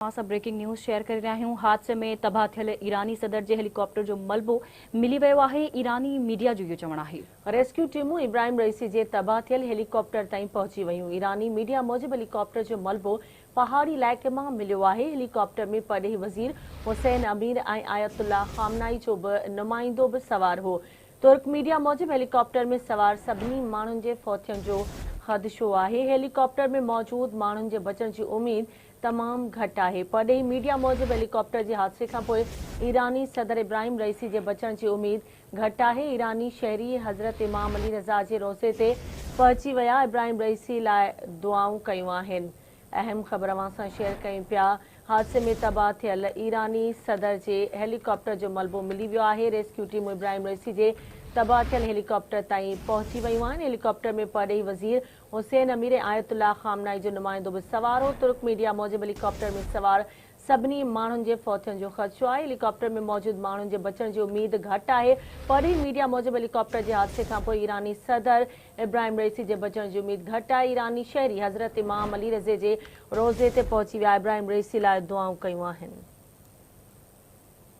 असां breaking news share करे रहिया आहियूं। हादसे में तबाह थियल ईरानी सदर जे हेलीकॉप्टर जो मलबो मिली वियो आहे। ईरानी मीडिया जो इहो चवणु आहे। रेस्क्यू टीमूं इब्राहिम रईसी जे तबाह थियल हेलीकॉप्टर ताईं पहुची वयूं। ईरानी मीडिया मूजिब हेलीकॉप्टर जो मलबो पहाड़ी इलाइक़े मां मिलियो आहे। हेलीकॉप्टर में परॾेही वज़ीर हुसैन अमीर ऐं आयतुल्लाह खामनाई जो नुमाइंदो बि सवार हो। तुर्क मीडिया मूजिब हेलीकॉप्टर में सवार सभिनी माण्हुनि जे फौतियन जो ख़दशो आहे। हेलीकॉप्टर में मौजूद माण्हुनि जे बचण जी उमीद तमाम घटि आहे। परॾेही मीडिया मूजिब हेलीकॉप्टर जे हादसे खां पोइ ईरानी सदर इब्राहिम रईसी जे बचण जी उमीद घटि आहे। ईरानी शहरी हज़रत इमाम अली रज़ा जे रोज़े ते पहुची विया। इब्राहिम रईसी लाइ दुआऊं कयूं आहिनि। अहम ख़बर अवां सां शेयर कयूं पिया। हादसे में तबाह थियल ईरानी सदर जे हेलीकॉप्टर जो मलबो मिली वियो आहे। रेस्क्यू टीमूं इब्राहिम रईसी जे तबाह थियल हेलीकॉप्टर ताईं पहुची वयूं आहिनि। हेलीकॉप्टर में परॾेही वज़ीर हुसैन अमीर ऐं आयतुल्लाह खामनाई जो नुमाइंदो बि सवार हो। तुर्क मीडिया मूजिब हेलीकॉप्टर में सवार सभिनी माण्हुनि जे फौतियन जो ख़दशो आहे। हेलीकॉप्टर में मौजूद माण्हुनि जे बचण जी उमीद घटि आहे। परॾेही मीडिया मूजिब हेलीकॉप्टर जे हादसे खां पोइ ईरानी सदर इब्राहिम रईसी जे बचण जी उमीद घटि आहे। ईरानी शहरी हज़रत इमाम अली रज़े जे रोज़े ते पहुची विया। इब्राहिम रईसी लाइ दुआऊं कयूं आहिनि।